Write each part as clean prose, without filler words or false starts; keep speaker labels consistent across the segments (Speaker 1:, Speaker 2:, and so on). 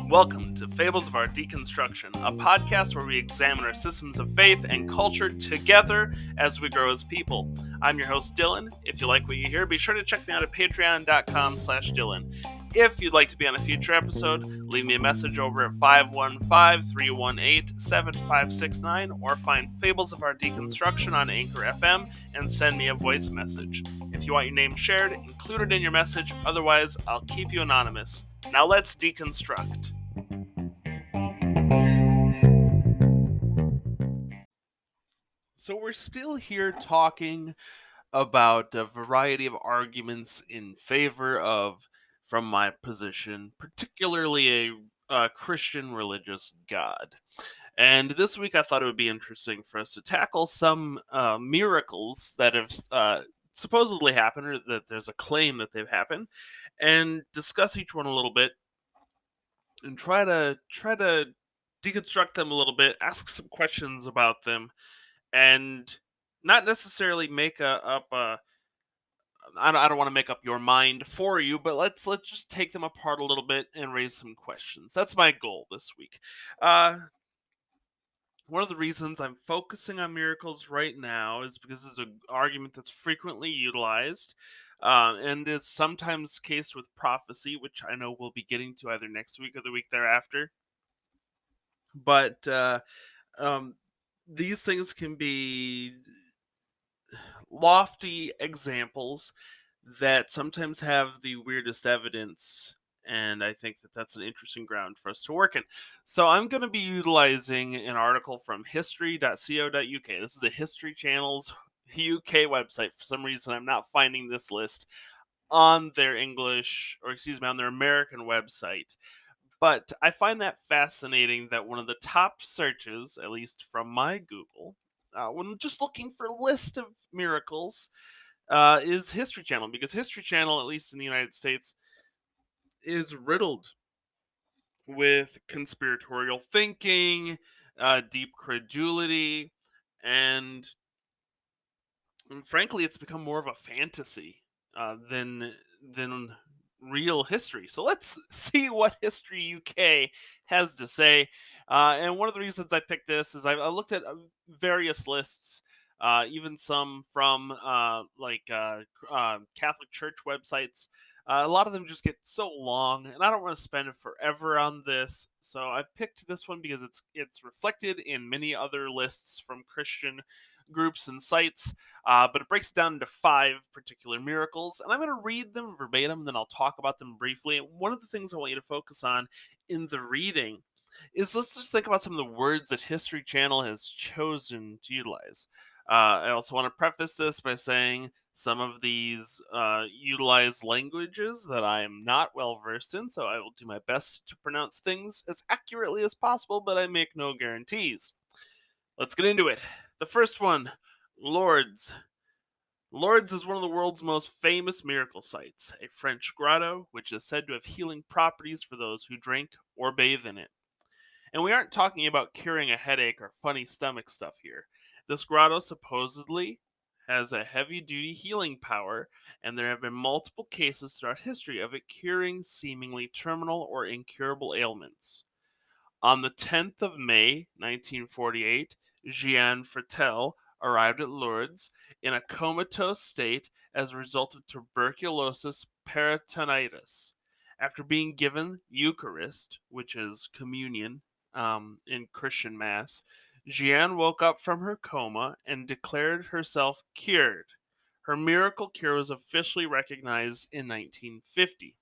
Speaker 1: Welcome to Fables of Our Deconstruction, a podcast where we examine our systems of faith and culture together as we grow as people. I'm your host, Dylan. If you like what you hear, be sure to check me out at patreon.com/Dylan. If you'd like to be on a future episode, leave me a message over at 515-318-7569 or find Fables of Our Deconstruction on Anchor FM and send me a voice message. If you want your name shared, include it in your message, otherwise I'll keep you anonymous. Now let's deconstruct. So we're still here talking about a variety of arguments in favor of, from my position, particularly a Christian religious God. And this week I thought it would be interesting for us to tackle some miracles that have supposedly happened, or that there's a claim that they've happened, and discuss each one a little bit and try to deconstruct them a little bit, ask some questions about them, and not necessarily make up a. I don't want to make up your mind for you, but let's just take them apart a little bit and raise some questions. That's my goal this week. Uh, One of the reasons I'm focusing on miracles right now is because it's an argument that's frequently utilized, and is sometimes cased with prophecy, which I know we'll be getting to either next week or the week thereafter. But um, these things can be lofty examples that sometimes have the weirdest evidence, and I think that that's an interesting ground for us to work in. So I'm going to be utilizing an article from history.co.uk. This is the History Channel's UK website. For some reason, I'm not finding this list on their English, or excuse me, on their American website. But I find that fascinating that one of the top searches, at least from my Google, when just looking for a list of miracles, is History Channel, because History Channel, at least in the United States, is riddled with conspiratorial thinking, deep credulity, and frankly, it's become more of a fantasy than real history. So let's see what History UK has to say. And one of the reasons I picked this is I looked at various lists, even some from Catholic Church websites. A lot of them just get so long, and I don't want to spend forever on this. So I picked this one because it's reflected in many other lists from Christian groups and sites, but it breaks down into 5 particular miracles, and I'm going to read them verbatim, then I'll talk about them briefly. One of the things I want you to focus on in the reading is, let's just think about some of the words that History Channel has chosen to utilize. I also want to preface this by saying some of these utilize languages that I am not well versed in, so I will do my best to pronounce things as accurately as possible, but I make no guarantees. Let's get into it. The first one, Lourdes. Lourdes is one of the world's most famous miracle sites, a French grotto which is said to have healing properties for those who drink or bathe in it. And we aren't talking about curing a headache or funny stomach stuff here. This grotto supposedly has a heavy duty healing power, and there have been multiple cases throughout history of it curing seemingly terminal or incurable ailments. On the 10th of May, 1948, Jean Fertel arrived at Lourdes in a comatose state as a result of tuberculosis peritonitis. After being given Eucharist, which is communion in Christian Mass, Jeanne woke up from her coma and declared herself cured. Her miracle cure was officially recognized in 1950.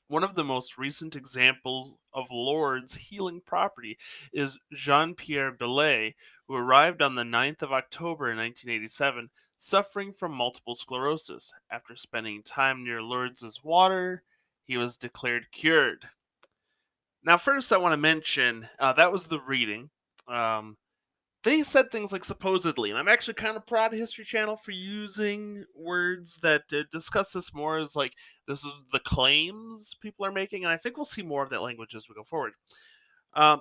Speaker 1: One of the most recent examples of Lourdes' healing property is Jean-Pierre Belay, who arrived on the 9th of October in 1987, suffering from multiple sclerosis. After spending time near Lourdes' water, he was declared cured. Now, first, I want to mention that was the reading. They said things like supposedly, and I'm actually kind of proud of History Channel for using words that discuss this more as like this is the claims people are making, and I think we'll see more of that language as we go forward. Um,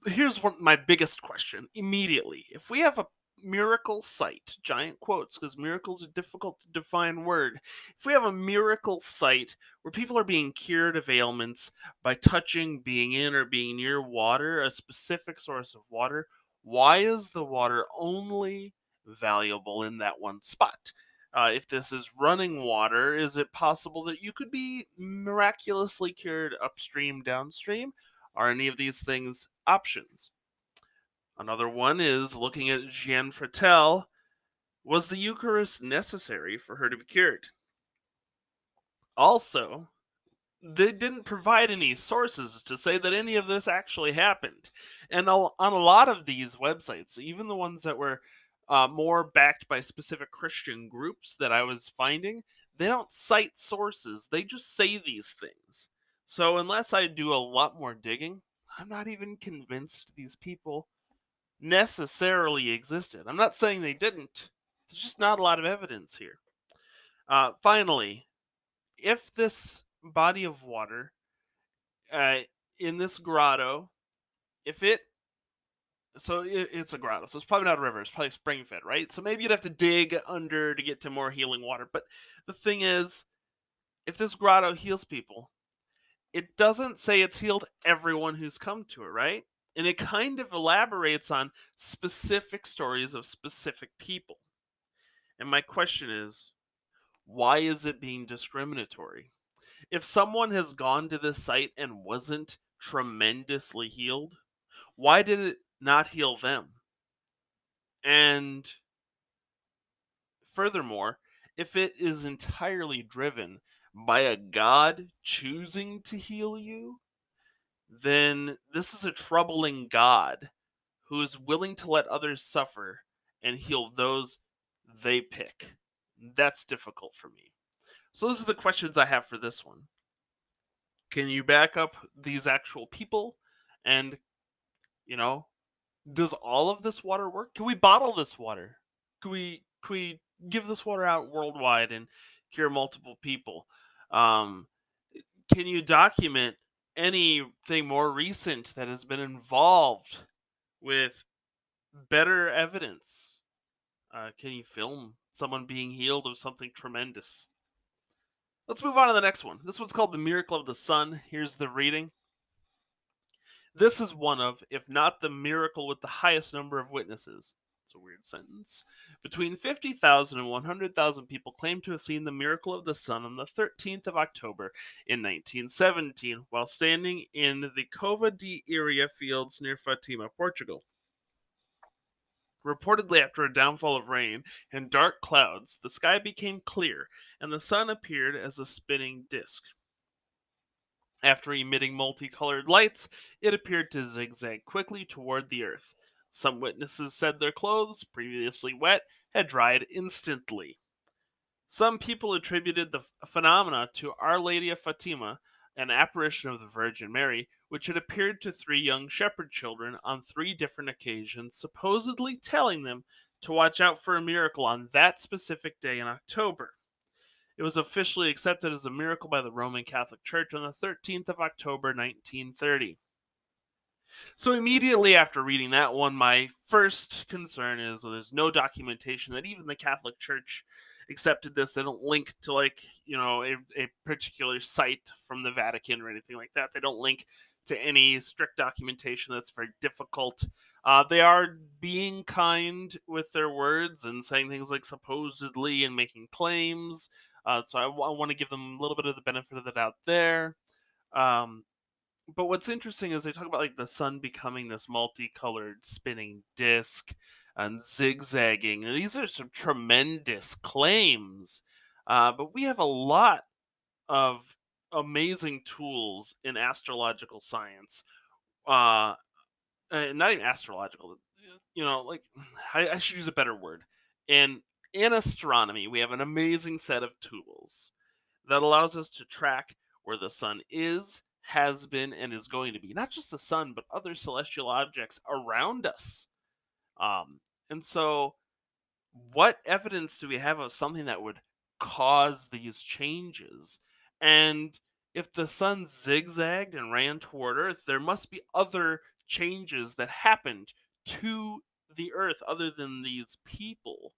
Speaker 1: Here's my biggest question immediately: if we have miracle site, giant quotes, because miracles are difficult to define word. If we have a miracle site where people are being cured of ailments by touching, being in, or being near water, a specific source of water, why is the water only valuable in that one spot? If this is running water, is it possible that you could be miraculously cured upstream, downstream? Are any of these things options? Another one is looking at Jeanne Fratel. Was the Eucharist necessary for her to be cured? Also, they didn't provide any sources to say that any of this actually happened. And on a lot of these websites, even the ones that were more backed by specific Christian groups that I was finding, they don't cite sources. They just say these things. So unless I do a lot more digging, I'm not even convinced these people necessarily existed. I'm not saying they didn't. There's just not a lot of evidence here. Finally, if this body of water uh, in this grotto, if it it's a grotto, so it's probably not a river. It's probably spring fed, right? So maybe you'd have to dig under to get to more healing water. But the thing is, if this grotto heals people, it doesn't say it's healed everyone who's come to it, right? And it kind of elaborates on specific stories of specific people. And my question is, why is it being discriminatory? If someone has gone to this site and wasn't tremendously healed, why did it not heal them? And furthermore, if it is entirely driven by a god choosing to heal you, then this is a troubling god who is willing to let others suffer and heal those they pick. That's difficult for me. So those are the questions I have for this one. Can you back up these actual people? And, you know, does all of this water work? Can we bottle this water? Can we give this water out worldwide and cure multiple people? Um, can you document anything more recent that has been involved with better evidence? Can you film someone being healed of something tremendous? Let's move on to the next one. This one's called The Miracle of the Sun. Here's the reading. This is one of, if not the miracle with the highest number of witnesses. It's a weird sentence. Between 50,000 and 100,000 people claim to have seen the miracle of the sun on the 13th of October in 1917 while standing in the Cova de Iria fields near Fatima, Portugal. Reportedly, after a downfall of rain and dark clouds, the sky became clear and the sun appeared as a spinning disk. After emitting multicolored lights, it appeared to zigzag quickly toward the earth. Some witnesses said their clothes, previously wet, had dried instantly. Some people attributed the phenomena to Our Lady of Fatima, an apparition of the Virgin Mary, which had appeared to three young shepherd children on three different occasions, supposedly telling them to watch out for a miracle on that specific day in October. It was officially accepted as a miracle by the Roman Catholic Church on the 13th of October 1930. So immediately after reading that one, my first concern is, well, there's no documentation that even the Catholic Church accepted this. They don't link to, like, a particular site from the Vatican or anything like that. They don't link to any strict documentation. That's very difficult. They are being kind with their words and saying things like supposedly and making claims. So I want to give them a little bit of the benefit of the doubt there. Um, but what's interesting is they talk about like the sun becoming this multicolored spinning disc and zigzagging. And these are some tremendous claims. But we have a lot of amazing tools in astrological science. Uh, Not even astrological. Like I should use a better word. In astronomy, we have an amazing set of tools that allows us to track where the sun is, has been, and is going to be. Not just the sun, but other celestial objects around us. Um, and so, what evidence do we have of something that would cause these changes? And if the sun zigzagged and ran toward Earth, there must be other changes that happened to the Earth other than these people,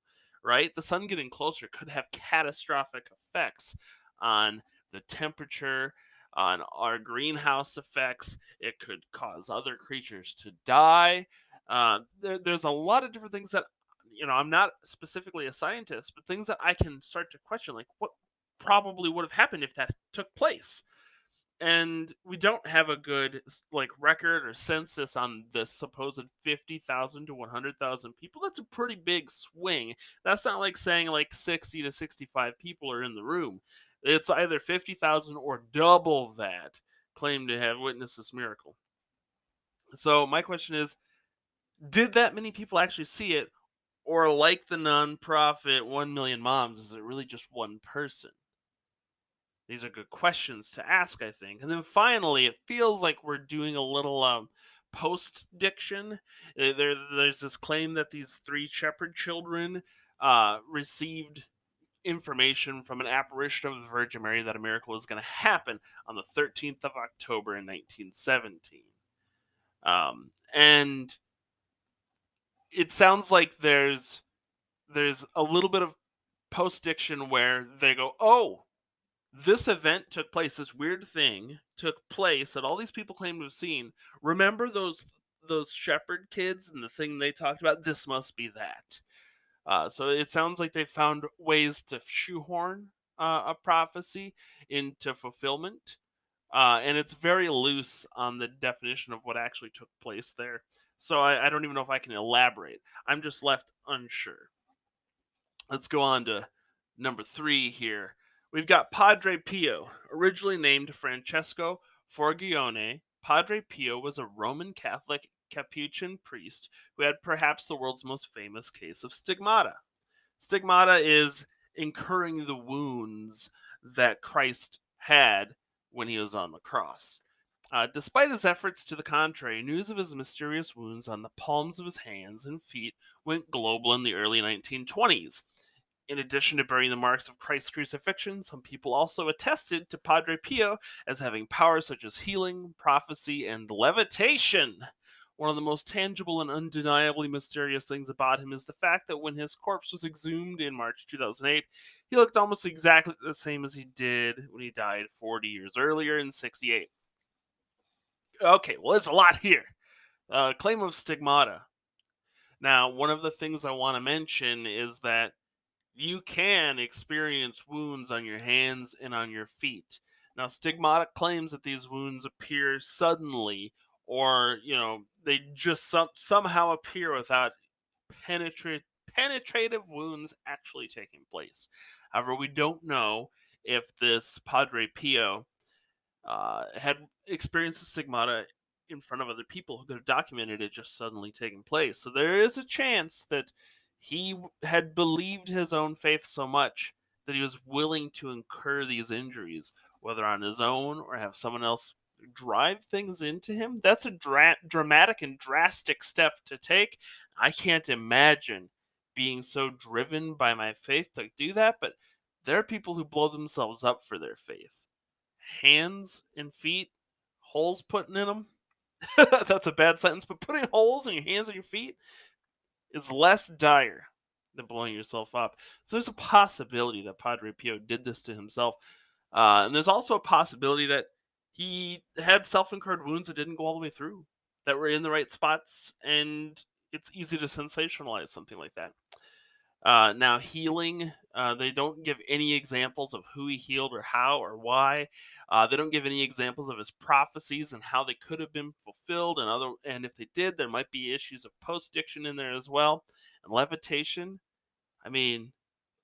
Speaker 1: right? The sun getting closer could have catastrophic effects on the temperature, on our greenhouse effects. It could cause other creatures to die. There's a lot of different things that, I'm not specifically a scientist, but things that I can start to question, like what probably would have happened if that took place. And we don't have a good like record or census on the supposed 50,000 to 100,000 people. That's a pretty big swing. That's not like saying like 60 to 65 people are in the room. It's either 50,000 or double that claim to have witnessed this miracle. So my question is, did that many people actually see it, or like the nonprofit 1 Million Moms, is it really just one person? These are good questions to ask, I think. And then finally, it feels like we're doing a little post diction. There's this claim that these three shepherd children received information from an apparition of the Virgin Mary that a miracle was going to happen on the 13th of October in 1917. And it sounds like there's a little bit of post diction where they go, "Oh, this event took place. This weird thing took place that all these people claim to have seen. Remember those shepherd kids and the thing they talked about? This must be that." So it sounds like they found ways to shoehorn a prophecy into fulfillment, and it's very loose on the definition of what actually took place there. So I don't even know if I can elaborate. I'm just left unsure. Let's go on to number 3 here. We've got Padre Pio, originally named Francesco Forgione. Padre Pio was a Roman Catholic Capuchin priest who had perhaps the world's most famous case of stigmata. Stigmata is incurring the wounds that Christ had when he was on the cross. Despite his efforts to the contrary, news of his mysterious wounds on the palms of his hands and feet went global in the early 1920s. In addition to bearing the marks of Christ's crucifixion, some people also attested to Padre Pio as having powers such as healing, prophecy, and levitation. One of the most tangible and undeniably mysterious things about him is the fact that when his corpse was exhumed in March 2008, he looked almost exactly the same as he did when he died 40 years earlier in 68. Okay, well, there's a lot here. Claim of stigmata. Now, one of the things I want to mention is that you can experience wounds on your hands and on your feet. Now, stigmata claims that these wounds appear suddenly, or they just somehow appear without penetrative wounds actually taking place. However, we don't know if this Padre Pio had experienced the stigmata in front of other people who could have documented it just suddenly taking place. So there is a chance that he had believed his own faith so much that he was willing to incur these injuries, whether on his own or have someone else drive things into him. That's a dramatic and drastic step to take. I can't imagine being so driven by my faith to do that, but there are people who blow themselves up for their faith. Hands and feet, holes putting in them. That's a bad sentence, but putting holes in your hands and your feet is less dire than blowing yourself up. So there's a possibility that Padre Pio did this to himself. And there's also a possibility that he had self incurred wounds that didn't go all the way through, that were in the right spots, and it's easy to sensationalize something like that. Now, healing, they don't give any examples of who he healed or how or why. They don't give any examples of his prophecies and how they could have been fulfilled, and if they did, there might be issues of post diction in there as well. And levitation, I mean,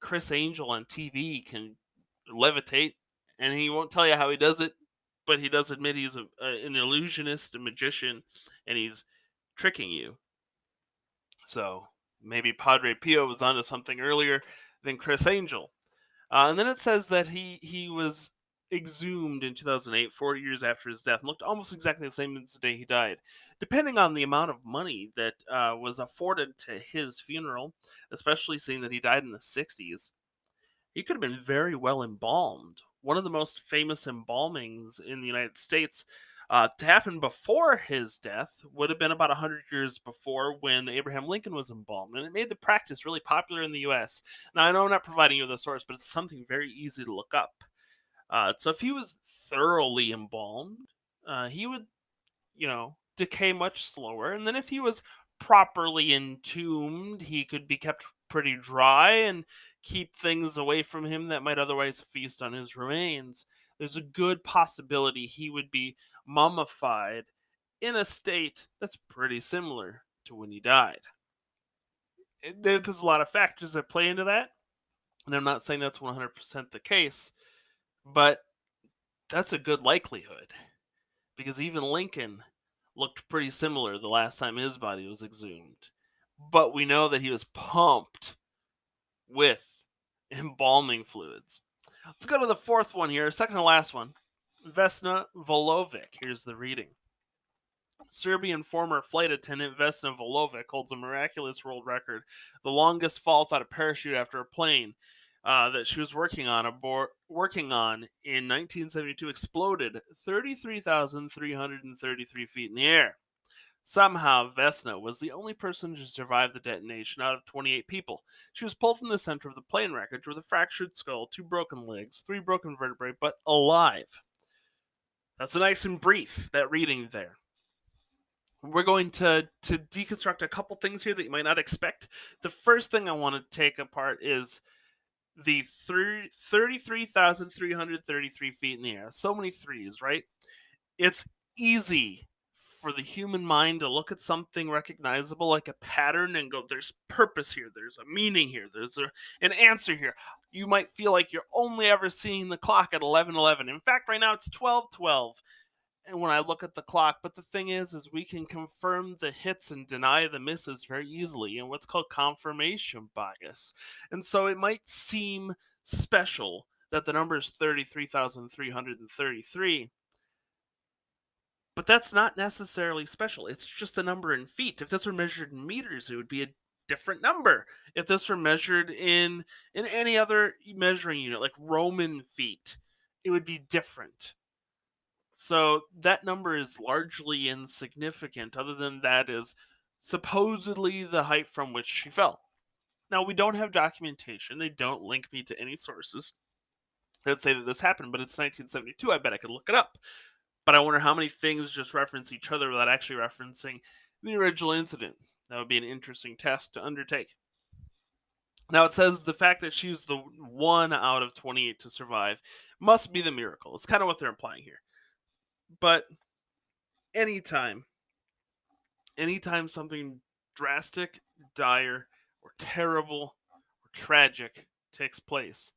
Speaker 1: Chris Angel on TV can levitate, and he won't tell you how he does it, but he does admit he's an illusionist, a magician, and he's tricking you. So maybe Padre Pio was onto something earlier than Chris Angel. And then it says that he was exhumed in 2008, 40 years after his death, and looked almost exactly the same as the day he died. Depending on the amount of money that was afforded to his funeral, especially seeing that he died in the 60s, he could have been very well embalmed. One of the most famous embalmings in the United States To happen before his death would have been about 100 years before when Abraham Lincoln was embalmed, and it made the practice really popular in the US. Now, I know I'm not providing you with a source, but it's something very easy to look up. So if he was thoroughly embalmed, he would, decay much slower. And then if he was properly entombed, he could be kept pretty dry and keep things away from him that might otherwise feast on his remains. There's a good possibility he would be mummified in a state that's pretty similar to when he died. There's a lot of factors that play into that, and I'm not saying that's 100% the case, but that's a good likelihood because even Lincoln looked pretty similar the last time his body was exhumed. But we know that he was pumped with embalming fluids. Let's go to the fourth one here, second to last one. Vesna Volovic. Here's the reading. Serbian former flight attendant Vesna Volovic holds a miraculous world record, the longest fall without a parachute after a plane that she was working on in 1972 exploded 33,333 feet in the air. Somehow, Vesna was the only person to survive the detonation out of 28 people. She was pulled from the center of the plane wreckage with a fractured skull, 2 broken legs, 3 broken vertebrae, but alive. That's a nice and brief, that reading there. We're going to deconstruct a couple things here that you might not expect. The first thing I want to take apart is the 33,333 feet in the air. So many threes, right? It's easy for the human mind to look at something recognizable like a pattern and go, there's purpose here, there's a meaning here, an answer here. You might feel like you're only ever seeing the clock at 11:11. In fact, right now it's 12:12. And when I look at the clock, but the thing is we can confirm the hits and deny the misses very easily in what's called confirmation bias. And so it might seem special that the number is 33,333, but that's not necessarily special. It's just a number in feet. If this were measured in meters, it would be a different number. If this were measured in any other measuring unit, like Roman feet, it would be different. So that number is largely insignificant, other than that is supposedly the height from which she fell. Now, we don't have documentation. They don't link me to any sources that say that this happened, but it's 1972. I bet I could look it up. But I wonder how many things just reference each other without actually referencing the original incident. That would be an interesting test to undertake. Now, it says the fact that she was the one out of 28 to survive must be the miracle. It's kind of what they're implying here. But anytime anytime something drastic, dire, or terrible, or tragic takes place,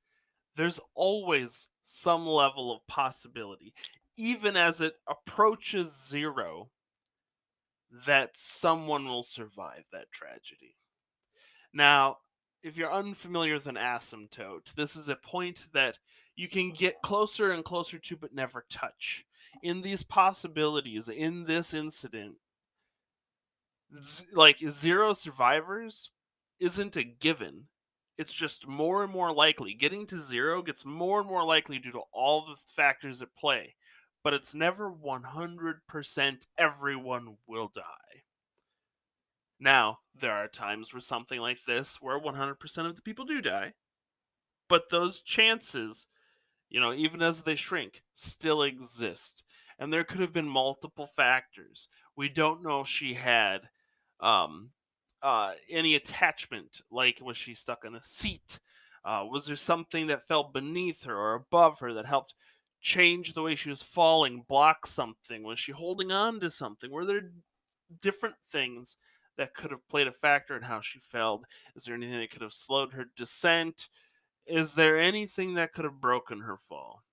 Speaker 1: there's always some level of possibility, even as it approaches zero, that someone will survive that tragedy. Now, if you're unfamiliar with an asymptote, this is a point that you can get closer and closer to but never touch. In these possibilities, in this incident, like zero survivors isn't a given. It's just more and more likely. Getting to zero gets more and more likely due to all the factors at play, but it's never 100% everyone will die. Now, there are times where something like this where 100% of the people do die, but those chances, even as they shrink, still exist. And there could have been multiple factors. We don't know if she had um, any attachment, like was she stuck in a seat? Was there something that fell beneath her or above her that helped change the way she was falling, block something? Was she holding on to something? Were there different things that could have played a factor in how she fell? Is there anything that could have slowed her descent? Is there anything that could have broken her fall?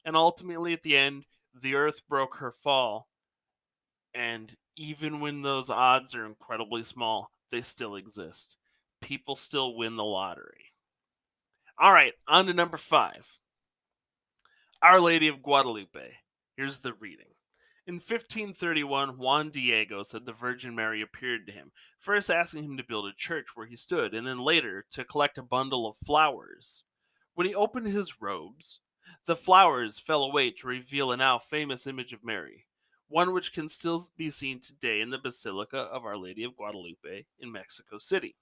Speaker 1: And ultimately, at the end, the earth broke her fall. And even when those odds are incredibly small, they still exist. People still win the lottery. All right, on to number 5. Our Lady of Guadalupe. Here's the reading. In 1531, Juan Diego said the Virgin Mary appeared to him, first asking him to build a church where he stood, and then later to collect a bundle of flowers. When he opened his robes, the flowers fell away to reveal a now famous image of Mary. one which can still be seen today in the Basilica of Our Lady of Guadalupe in Mexico City.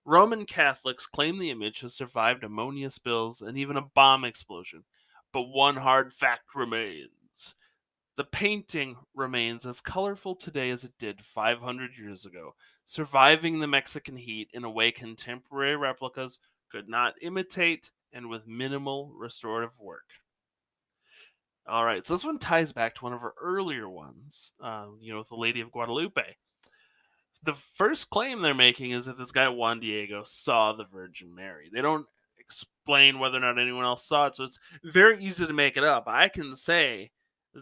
Speaker 1: Roman Catholics claim the image has survived ammonia spills and even a bomb explosion, but one hard fact remains. The painting remains as colorful today as it did 500 years ago, surviving the Mexican heat in a way contemporary replicas could not imitate and with minimal restorative work. All right, so this one ties back to one of our earlier ones, with the Lady of Guadalupe. The first claim they're making is that this guy Juan Diego saw the Virgin Mary. They don't explain whether or not anyone else saw it, so it's very easy to make it up. I can say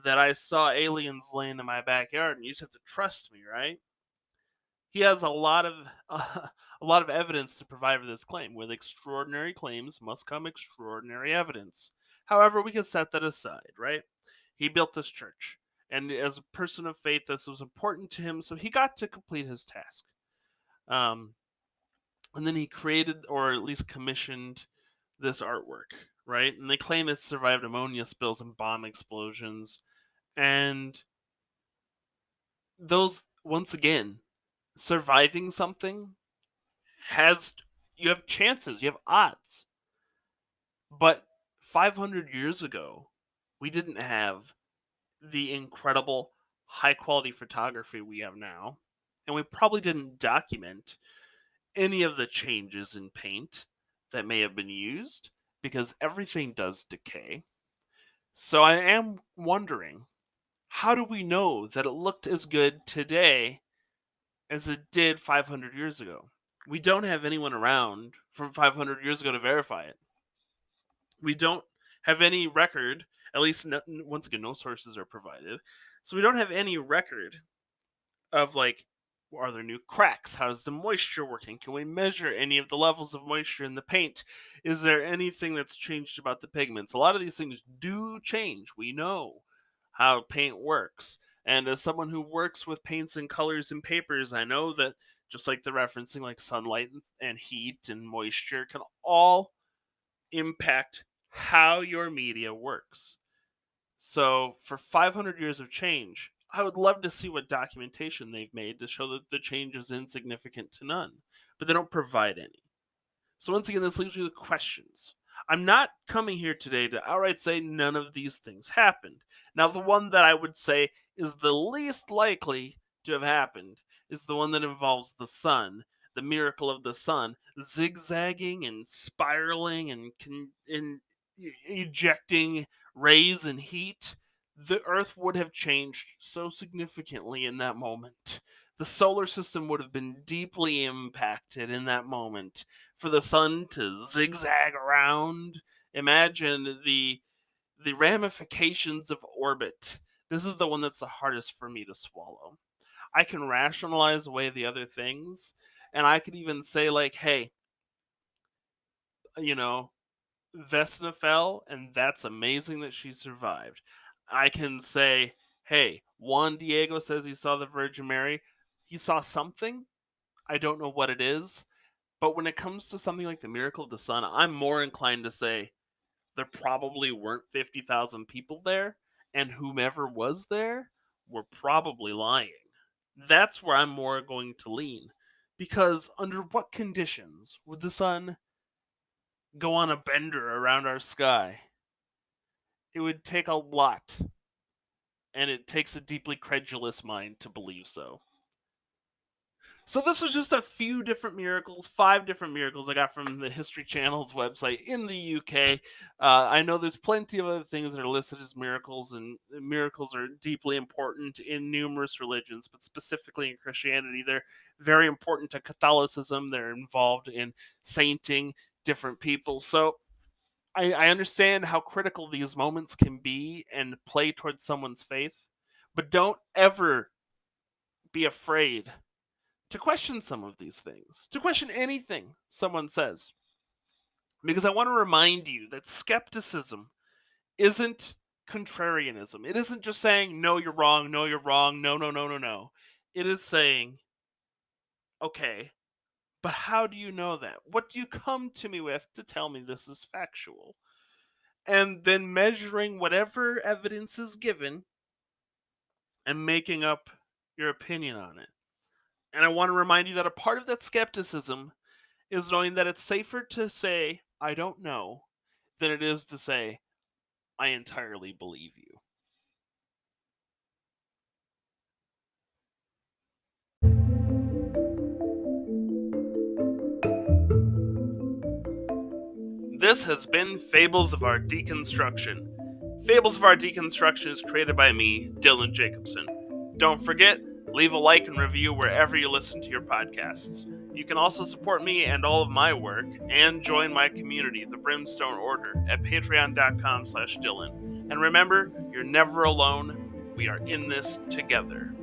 Speaker 1: that I saw aliens laying in my backyard, and you just have to trust me, right? He has a lot of evidence to provide for this claim. With extraordinary claims must come extraordinary evidence. However, we can set that aside, right? He built this church, and as a person of faith, this was important to him, so he got to complete his task. Um, and then he created, or at least commissioned, this artwork, right? And they claim it survived ammonia spills and bomb explosions, and those, once again, surviving something has, you have chances, you have odds. But 500 years ago, we didn't have the incredible high quality photography we have now, and we probably didn't document any of the changes in paint that may have been used because everything does decay. So I am wondering, how do we know that it looked as good today as it did 500 years ago? We don't have anyone around from 500 years ago to verify it. We don't have any record, at least once again, no sources are provided. So we don't have any record of, like, are there new cracks? How's the moisture working? Can we measure any of the levels of moisture in the paint? Is there anything that's changed about the pigments? A lot of these things do change. We know how paint works. And as someone who works with paints and colors and papers, I know that just like the referencing, like sunlight and heat and moisture can all impact how your media works. So, for 500 years of change, I would love to see what documentation they've made to show that the change is insignificant to none, but they don't provide any. So, once again, this leaves me with questions. I'm not coming here today to outright say none of these things happened. Now, the one that I would say is the least likely to have happened is the one that involves the sun, the miracle of the sun, zigzagging and spiraling and ejecting rays and heat. The Earth would have changed so significantly in that moment. The solar system would have been deeply impacted in that moment. For the sun to zigzag around, imagine the ramifications of orbit. This is the one that's the hardest for me to swallow. I can rationalize away the other things, and I could even say, like, hey, you know, Vesna fell, and that's amazing that she survived. I can say, hey, Juan Diego says he saw the Virgin Mary. He saw something. I don't know what it is. But when it comes to something like the miracle of the sun, I'm more inclined to say there probably weren't 50,000 people there, and whomever was there were probably lying. That's where I'm more going to lean. Because under what conditions would the sun go on a bender around our sky? It would take a lot, and it takes a deeply credulous mind to believe so. So this was just a few different miracles, 5 different miracles I got from the History Channel's website in the UK. I know there's plenty of other things that are listed as miracles, and miracles are deeply important in numerous religions, but specifically in Christianity, they're very important to Catholicism. They're involved in sainting different people. So I understand how critical these moments can be and play towards someone's faith, but don't ever be afraid to question some of these things, to question anything someone says. Because I want to remind you that skepticism isn't contrarianism. It isn't just saying, no, you're wrong, no, you're wrong, no, no, no, no, no. It is saying, okay, but how do you know that? What do you come to me with to tell me this is factual? And then measuring whatever evidence is given and making up your opinion on it. And I want to remind you that a part of that skepticism is knowing that it's safer to say, I don't know, than it is to say, I entirely believe you. This has been Fables of Our Deconstruction. Fables of Our Deconstruction is created by me, Dylan Jacobson. Don't forget, leave a like and review wherever you listen to your podcasts. You can also support me and all of my work and join my community, the Brimstone Order, at patreon.com/Dylan. And remember, you're never alone. We are in this together.